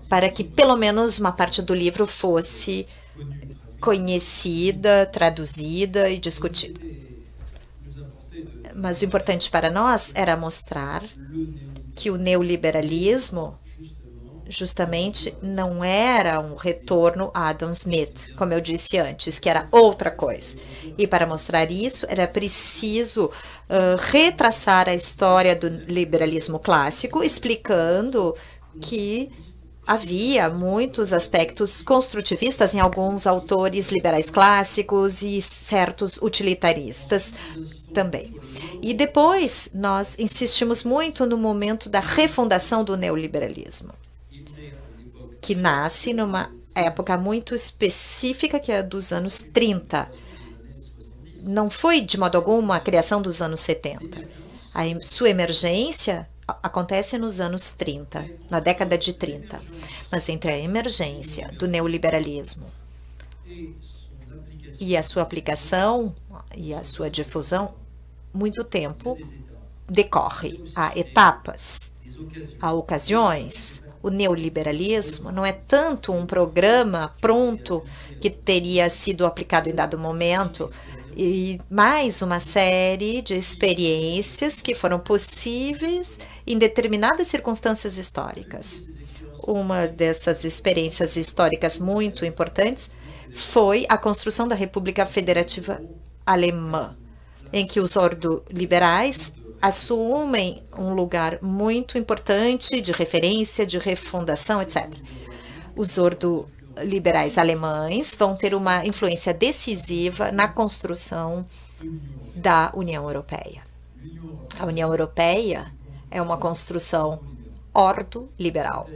para que pelo menos uma parte do livro fosse conhecida, traduzida e discutida. Mas o importante para nós era mostrar que o neoliberalismo justamente não era um retorno a Adam Smith, como eu disse antes, que era outra coisa. E para mostrar isso, era preciso retraçar a história do liberalismo clássico, explicando que havia muitos aspectos construtivistas em alguns autores liberais clássicos e certos utilitaristas também. E depois nós insistimos muito no momento da refundação do neoliberalismo, que nasce numa época muito específica, que é dos anos 30. Não foi, de modo algum, a criação dos anos 70. A sua emergência acontece nos anos 30, na década de 30. Mas entre a emergência do neoliberalismo e a sua aplicação e a sua difusão, muito tempo decorre. Há etapas, há ocasiões. O neoliberalismo não é tanto um programa pronto que teria sido aplicado em dado momento, e mais uma série de experiências que foram possíveis em determinadas circunstâncias históricas. Uma dessas experiências históricas muito importantes foi a construção da República Federativa Alemã, em que os ordoliberais assumem um lugar muito importante de referência, de refundação, etc. Os ordoliberais alemães vão ter uma influência decisiva na construção da União Europeia. A União Europeia é uma construção ordoliberal.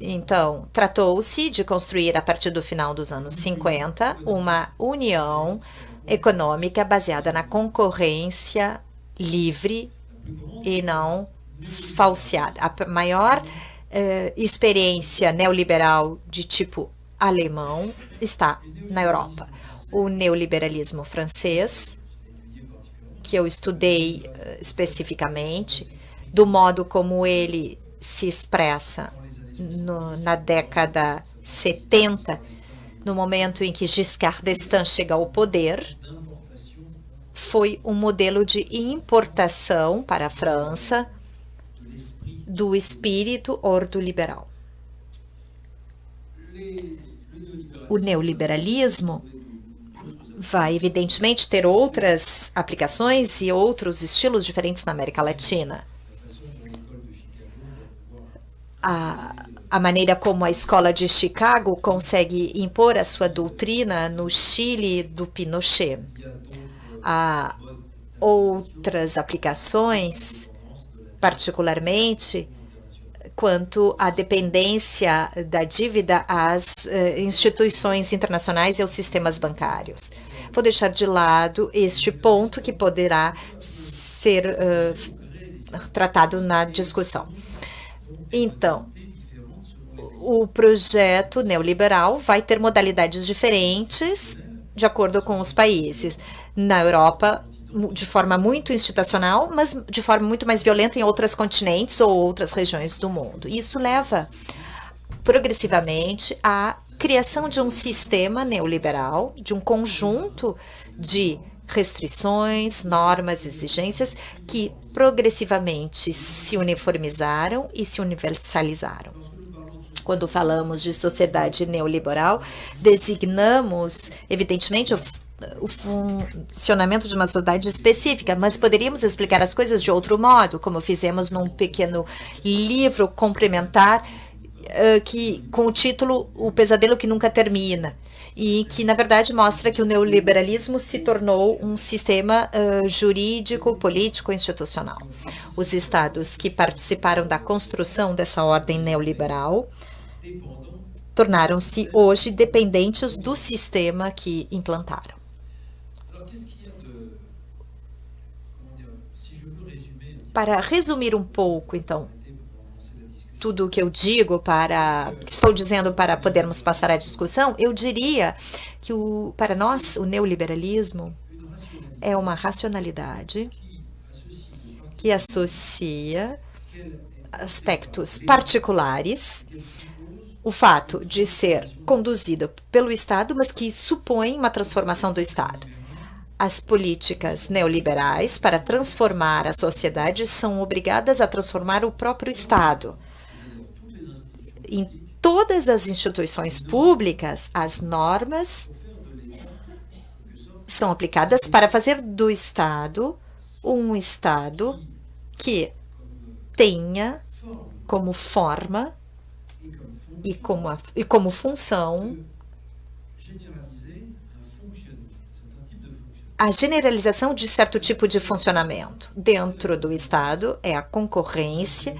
Então, tratou-se de construir, a partir do final dos anos 50, uma união econômica baseada na concorrência livre e não falseada. A maior experiência neoliberal de tipo alemão está na Europa. O neoliberalismo francês, que eu estudei especificamente, do modo como ele se expressa na década 70, no momento em que Giscard d'Estaing chega ao poder, foi um modelo de importação para a França do espírito ordoliberal. O neoliberalismo vai, evidentemente, ter outras aplicações e outros estilos diferentes na América Latina. A maneira como a escola de Chicago consegue impor a sua doutrina no Chile do Pinochet. Há outras aplicações, particularmente quanto à dependência da dívida às instituições internacionais e aos sistemas bancários. Vou deixar de lado este ponto que poderá ser tratado na discussão. Então, o projeto neoliberal vai ter modalidades diferentes de acordo com os países. Na Europa, de forma muito institucional, mas de forma muito mais violenta em outros continentes ou outras regiões do mundo. Isso leva progressivamente à criação de um sistema neoliberal, de um conjunto de restrições, normas, exigências que progressivamente se uniformizaram e se universalizaram. Quando falamos de sociedade neoliberal, designamos, evidentemente, o funcionamento de uma sociedade específica, mas poderíamos explicar as coisas de outro modo, como fizemos num pequeno livro complementar com o título O Pesadelo que Nunca Termina, e que, na verdade, mostra que o neoliberalismo se tornou um sistema jurídico, político, institucional. Os estados que participaram da construção dessa ordem neoliberal tornaram-se hoje dependentes do sistema que implantaram. Para resumir um pouco, então, tudo o que eu digo estou dizendo para podermos passar à discussão, eu diria que para nós o neoliberalismo é uma racionalidade que associa aspectos particulares, o fato de ser conduzido pelo Estado, mas que supõe uma transformação do Estado. As políticas neoliberais, para transformar a sociedade, são obrigadas a transformar o próprio Estado. Em todas as instituições públicas, as normas são aplicadas para fazer do Estado um Estado que tenha como forma e como função a generalização de certo tipo de funcionamento. Dentro do Estado é a concorrência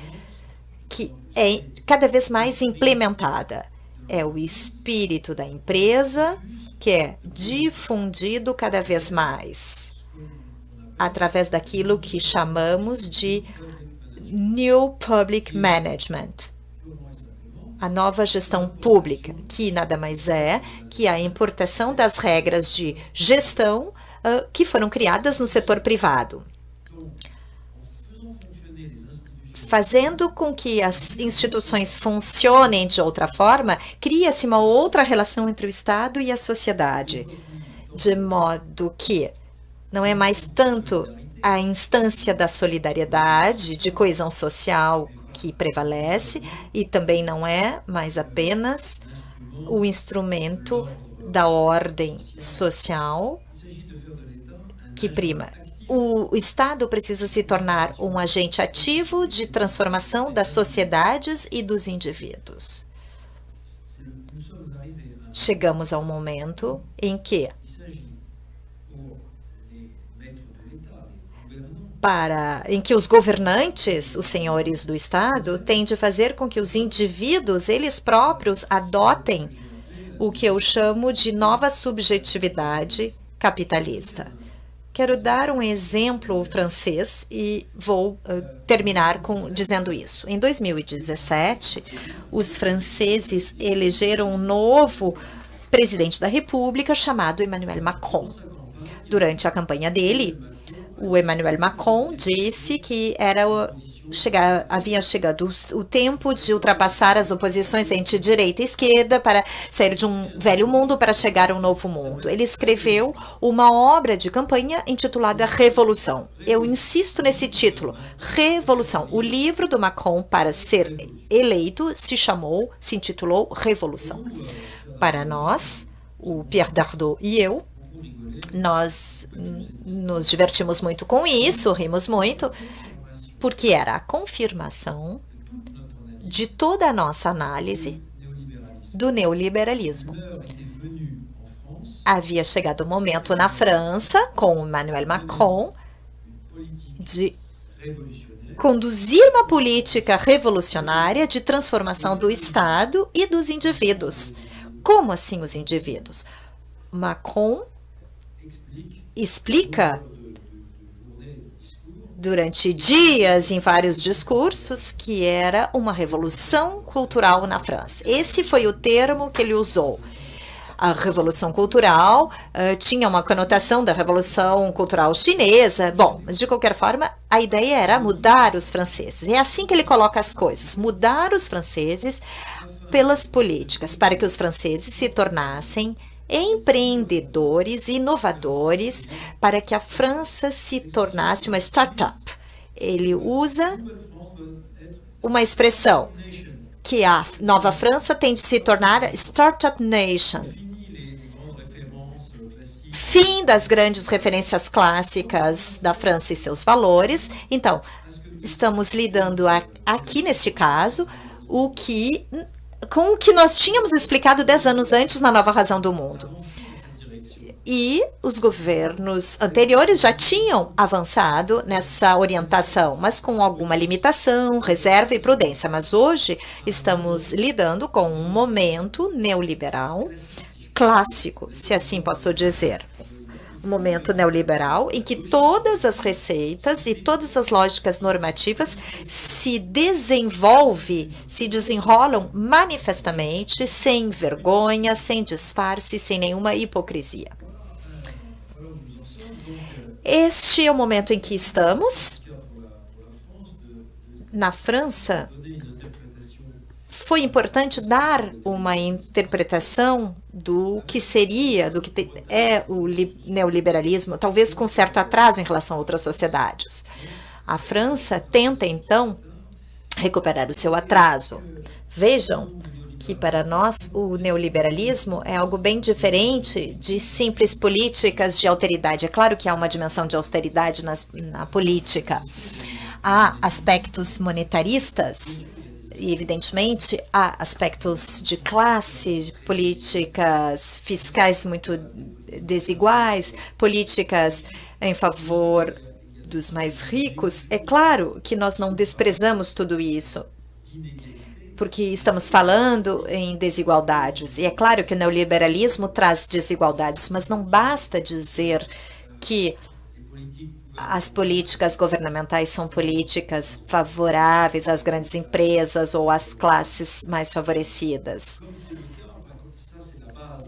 que é cada vez mais implementada. É o espírito da empresa que é difundido cada vez mais através daquilo que chamamos de New Public Management, a nova gestão pública, que nada mais é que a importação das regras de gestão que foram criadas no setor privado. Fazendo com que as instituições funcionem de outra forma, cria-se uma outra relação entre o Estado e a sociedade, de modo que não é mais tanto a instância da solidariedade, de coesão social que prevalece, e também não é mais apenas o instrumento da ordem social que prima. O Estado precisa se tornar um agente ativo de transformação das sociedades e dos indivíduos. Chegamos ao momento em que, os governantes, os senhores do Estado, têm de fazer com que os indivíduos, eles próprios, adotem o que eu chamo de nova subjetividade capitalista. Quero dar um exemplo francês e vou terminar dizendo isso. Em 2017, os franceses elegeram um novo presidente da República chamado Emmanuel Macron. Durante a campanha dele, o Emmanuel Macron disse que havia chegado o tempo de ultrapassar as oposições entre direita e esquerda para sair de um velho mundo para chegar a um novo mundo. Ele escreveu uma obra de campanha intitulada Revolução. Eu insisto nesse título, Revolução. O livro do Macron para ser eleito se intitulou Revolução. Para nós, o Pierre Dardot e eu, nós nos divertimos muito com isso, rimos muito, porque era a confirmação de toda a nossa análise do neoliberalismo. Havia chegado o momento na França, com Emmanuel Macron, de conduzir uma política revolucionária de transformação do Estado e dos indivíduos. Como assim os indivíduos? Macron explica durante dias em vários discursos que era uma revolução cultural na França. Esse foi o termo que ele usou. A Revolução Cultural tinha uma conotação da Revolução Cultural Chinesa. Bom, mas de qualquer forma, a ideia era mudar os franceses. É assim que ele coloca as coisas, mudar os franceses pelas políticas, para que os franceses se tornassem empreendedores, inovadores, para que a França se tornasse uma startup. Ele usa uma expressão que a Nova França tem de se tornar Startup Nation. Fim das grandes referências clássicas da França e seus valores. Então, estamos lidando aqui, neste caso, com o que nós tínhamos explicado 10 anos antes na Nova Razão do Mundo. E os governos anteriores já tinham avançado nessa orientação, mas com alguma limitação, reserva e prudência. Mas hoje estamos lidando com um momento neoliberal clássico, se assim posso dizer. Um momento neoliberal em que todas as receitas e todas as lógicas normativas se desenrolam manifestamente, sem vergonha, sem disfarce, sem nenhuma hipocrisia. Este é o momento em que estamos. Na França, foi importante dar uma interpretação do que seria, do que é o neoliberalismo, talvez com certo atraso em relação a outras sociedades. A França tenta, então, recuperar o seu atraso. Vejam que, para nós, o neoliberalismo é algo bem diferente de simples políticas de austeridade. É claro que há uma dimensão de austeridade na política. Há aspectos monetaristas, e, evidentemente, há aspectos de classe, de políticas fiscais muito desiguais, políticas em favor dos mais ricos. É claro que nós não desprezamos tudo isso, porque estamos falando em desigualdades. E é claro que o neoliberalismo traz desigualdades, mas não basta dizer que as políticas governamentais são políticas favoráveis às grandes empresas ou às classes mais favorecidas.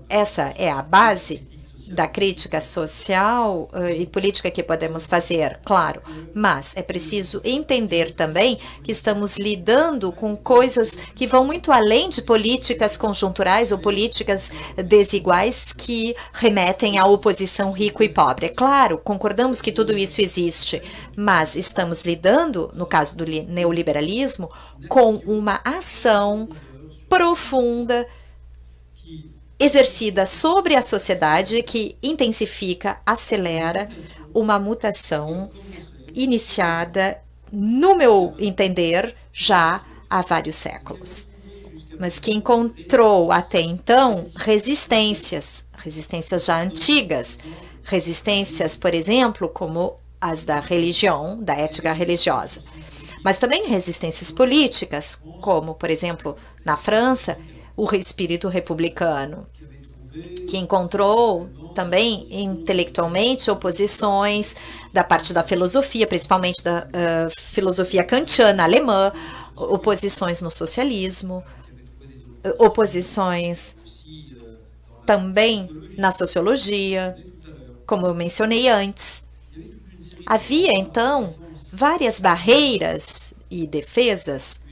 Essa é a base da crítica social e política que podemos fazer, claro, mas é preciso entender também que estamos lidando com coisas que vão muito além de políticas conjunturais ou políticas desiguais que remetem à oposição rico e pobre. É claro, concordamos que tudo isso existe, mas estamos lidando, no caso do neoliberalismo, com uma ação profunda exercida sobre a sociedade que intensifica, acelera uma mutação iniciada, no meu entender, já há vários séculos, mas que encontrou até então resistências já antigas, resistências, por exemplo, como as da religião, da ética religiosa, mas também resistências políticas, como, por exemplo, na França, o espírito republicano, que encontrou também intelectualmente oposições da parte da filosofia, principalmente da filosofia kantiana alemã, oposições no socialismo, oposições também na sociologia, como eu mencionei antes. Havia, então, várias barreiras e defesas.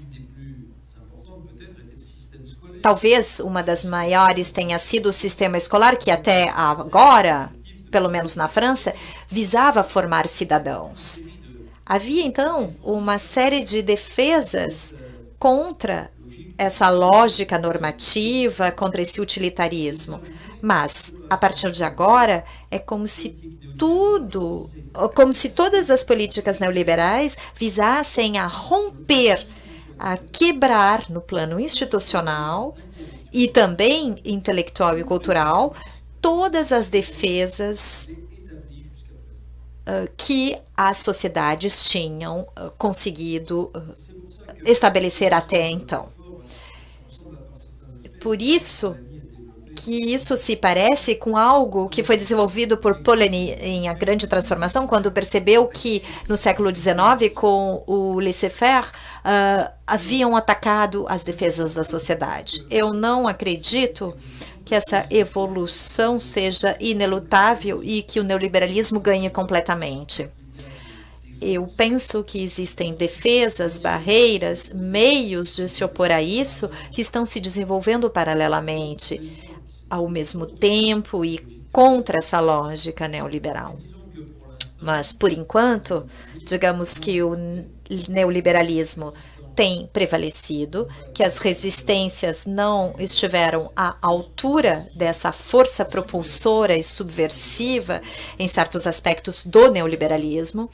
Talvez uma das maiores tenha sido o sistema escolar, que até agora, pelo menos na França, visava formar cidadãos. Havia, então, uma série de defesas contra essa lógica normativa, contra esse utilitarismo. Mas, a partir de agora, é como se todas as políticas neoliberais visassem a romper, a quebrar no plano institucional e também intelectual e cultural todas as defesas que as sociedades tinham conseguido estabelecer até então. Por isso que isso se parece com algo que foi desenvolvido por Polanyi em A Grande Transformação, quando percebeu que no século XIX, com o laissez-faire, haviam atacado as defesas da sociedade. Eu não acredito que essa evolução seja inelutável e que o neoliberalismo ganhe completamente. Eu penso que existem defesas, barreiras, meios de se opor a isso que estão se desenvolvendo paralelamente, ao mesmo tempo e contra essa lógica neoliberal. Mas, por enquanto, digamos que o neoliberalismo tem prevalecido, que as resistências não estiveram à altura dessa força propulsora e subversiva em certos aspectos do neoliberalismo.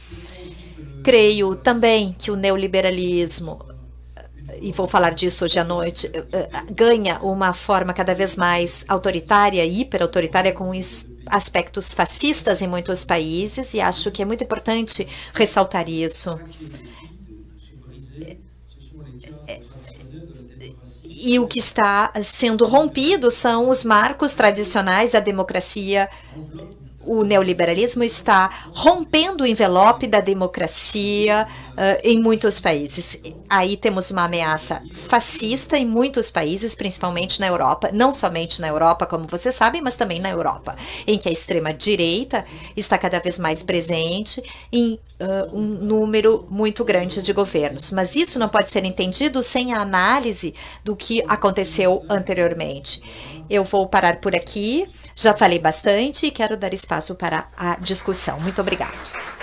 Creio também que o neoliberalismo, e vou falar disso hoje à noite, ganha uma forma cada vez mais autoritária, hiperautoritária, com aspectos fascistas em muitos países, e acho que é muito importante ressaltar isso. E o que está sendo rompido são os marcos tradicionais da democracia. O neoliberalismo está rompendo o envelope da democracia em muitos países. Aí temos uma ameaça fascista em muitos países, principalmente na Europa, não somente na Europa, como vocês sabem, mas também na Europa, em que a extrema-direita está cada vez mais presente em um número muito grande de governos. Mas isso não pode ser entendido sem a análise do que aconteceu anteriormente. Eu vou parar por aqui. Já falei bastante e quero dar espaço para a discussão. Muito obrigado.